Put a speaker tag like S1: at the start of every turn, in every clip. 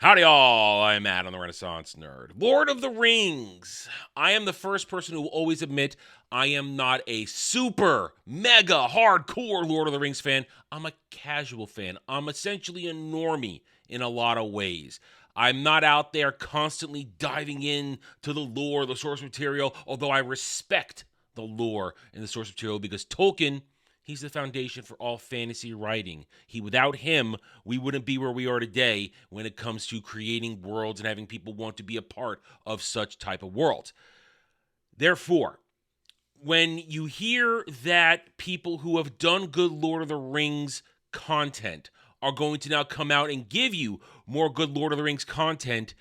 S1: Howdy, all. I'm Adam, the Renaissance Nerd. Lord of the Rings. I am the first person who will always admit I am not a super, mega, hardcore Lord of the Rings fan. I'm a casual fan. I'm essentially a normie in a lot of ways. I'm not out there constantly diving in to the lore, the source material, although I respect the lore and the source material because Tolkien, he's the foundation for all fantasy writing. Without him, we wouldn't be where we are today when it comes to creating worlds and having people want to be a part of such type of world. Therefore, when you hear that people who have done good Lord of the Rings content are going to now come out and give you more good Lord of the Rings content,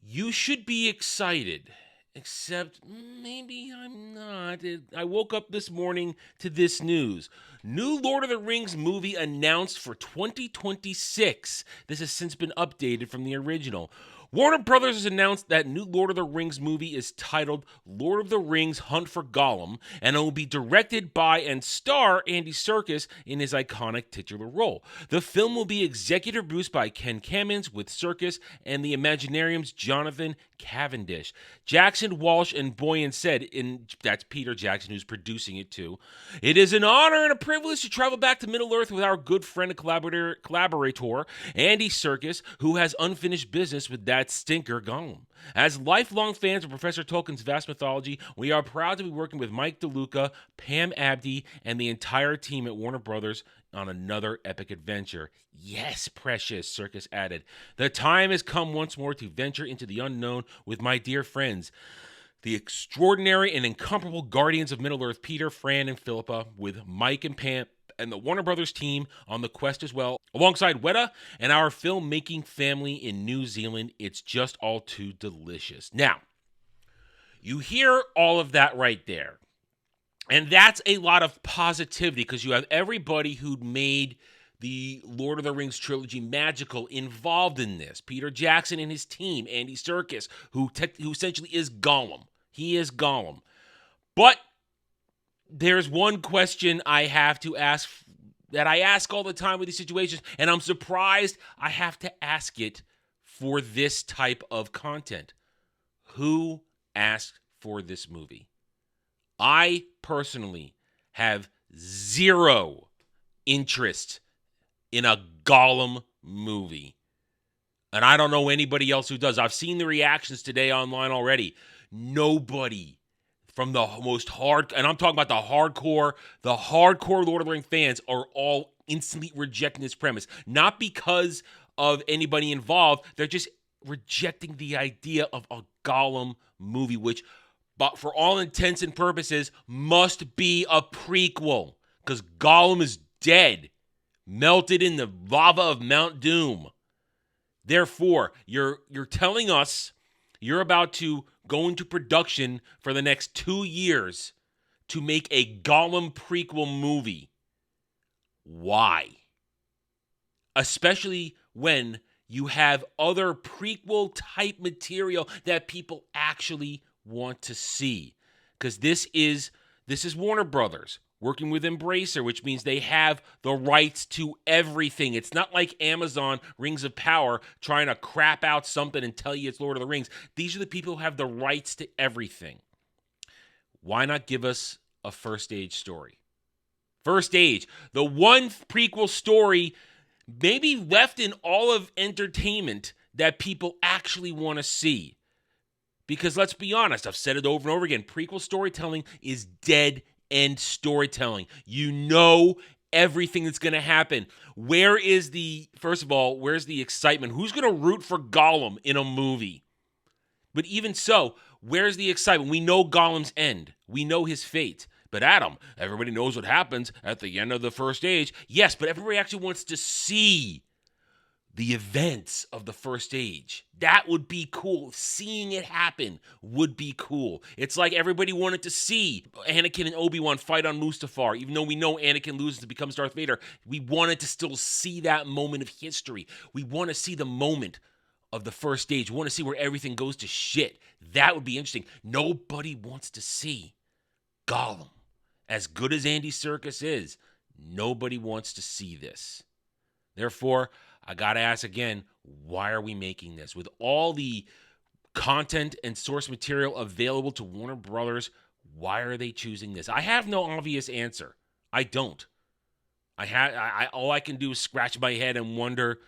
S1: you should be excited. Except maybe I'm not. I woke up this morning to this news. New Lord of the Rings movie announced for 2026. This has since been updated from the original. Warner Brothers has announced that new Lord of the Rings movie is titled Lord of the Rings Hunt for Gollum, and it will be directed by and star Andy Serkis in his iconic titular role. The film will be executive produced by Ken Cummins with Serkis and the Imaginarium's Jonathan Cavendish. Jackson, Walsh, and Boyan said, that's Peter Jackson who's producing it too, "It is an honor and a privilege to travel back to Middle-earth with our good friend and collaborator, Andy Serkis, who has unfinished business with that stinker Gollum. As lifelong fans of Professor Tolkien's vast mythology, we are proud to be working with Mike DeLuca, Pam Abdi, and the entire team at Warner Brothers on another epic adventure." Yes, precious, Serkis added. "The time has come once more to venture into the unknown with my dear friends, the extraordinary and incomparable guardians of Middle-earth, Peter, Fran, and Philippa, with Mike and Pam and the Warner Brothers team on the quest as well, alongside Weta and our filmmaking family in New Zealand. It's just all too delicious." Now, you hear all of that right there. And that's a lot of positivity because you have everybody who made the Lord of the Rings trilogy magical involved in this. Peter Jackson and his team, Andy Serkis, who essentially is Gollum. He is Gollum. But there's one question I have to ask that I ask all the time with these situations, and I'm surprised I have to ask it for this type of content. Who asked for this movie? I personally have zero interest in a Gollum movie. And I don't know anybody else who does. I've seen the reactions today online already. Nobody from the most hard, and I'm talking about the hardcore Lord of the Rings fans are all instantly rejecting this premise. Not because of anybody involved. They're just rejecting the idea of a Gollum movie, which, but for all intents and purposes, must be a prequel. Because Gollum is dead. Melted in the lava of Mount Doom. Therefore, you're telling us you're about to go into production for the next 2 years to make a Gollum prequel movie. Why? Especially when you have other prequel type material that people actually want to see. Because this is Warner Brothers working with Embracer, which means they have the rights to everything. It's not like Amazon Rings of Power trying to crap out something and tell you it's Lord of the Rings. These are the people who have the rights to everything. Why not give us a First Age story? First Age, the one prequel story maybe left in all of entertainment that people actually want to see. Because let's be honest, I've said it over and over again, prequel storytelling is dead end storytelling. You know everything that's going to happen. Where's the excitement? Who's going to root for Gollum in a movie? But even so, where's the excitement? We know Gollum's end. We know his fate. But Adam, everybody knows what happens at the end of the First Age. Yes, but everybody actually wants to see the events of the First Age. That would be cool. Seeing it happen would be cool. It's like everybody wanted to see Anakin and Obi-Wan fight on Mustafar. Even though we know Anakin loses and becomes Darth Vader, we wanted to still see that moment of history. We want to see the moment of the First Age. We want to see where everything goes to shit. That would be interesting. Nobody wants to see Gollum. As good as Andy Serkis is, nobody wants to see this. Therefore, I got to ask again, why are we making this? With all the content and source material available to Warner Brothers, why are they choosing this? I have no obvious answer. I don't. All I can do is scratch my head and wonder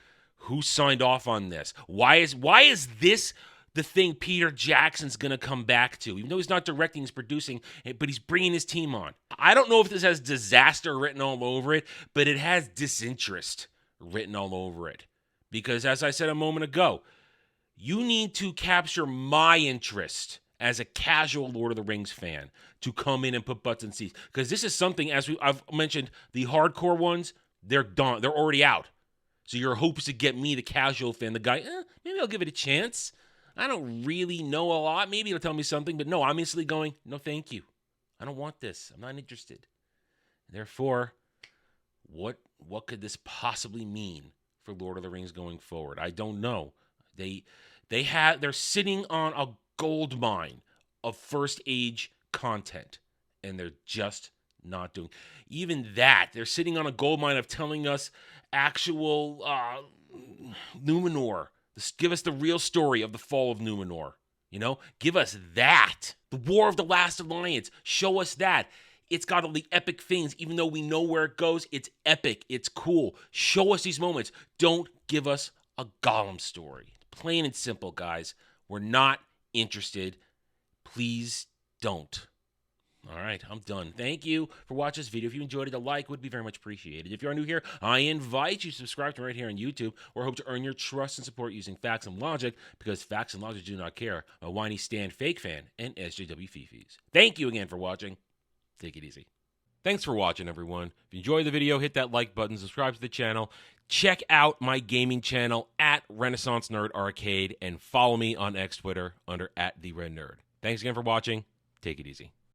S1: who signed off on this. Why is this the thing Peter Jackson's going to come back to? Even though he's not directing, he's producing, but he's bringing his team on. I don't know if this has disaster written all over it, but it has disinterest written all over it. Because as I said a moment ago, you need to capture my interest as a casual Lord of the Rings fan to come in and put butts in seats. Because this is something, I've mentioned, the hardcore ones, they're done. They're already out. So your hope is to get me, the casual fan, the guy, maybe I'll give it a chance. I don't really know a lot. Maybe it'll tell me something. But no, I'm instantly going, no, thank you. I don't want this. I'm not interested. Therefore, what could this possibly mean for Lord of the Rings going forward? I don't know. They're sitting on a gold mine of first age content, and they're just not doing even that. They're sitting on a gold mine of telling us actual Numenor. Give us the real story of the fall of Numenor. Give us that. The War of the Last Alliance. Show us that. It's got all the epic things. Even though we know where it goes, it's epic. It's cool. Show us these moments. Don't give us a Gollum story. Plain and simple, guys. We're not interested. Please don't. All right, I'm done. Thank you for watching this video. If you enjoyed it, a like would be very much appreciated. If you are new here, I invite you to subscribe to me right here on YouTube, where I hope to earn your trust and support using facts and logic, because facts and logic do not care. A whiny Stan fake fan and SJW Fifis. Thank you again for watching. Take it easy. Thanks for watching, everyone. If you enjoyed the video, hit that like button, subscribe to the channel, check out my gaming channel at Renaissance Nerd Arcade, and follow me on X Twitter under @TheRedNerd. Thanks again for watching. Take it easy.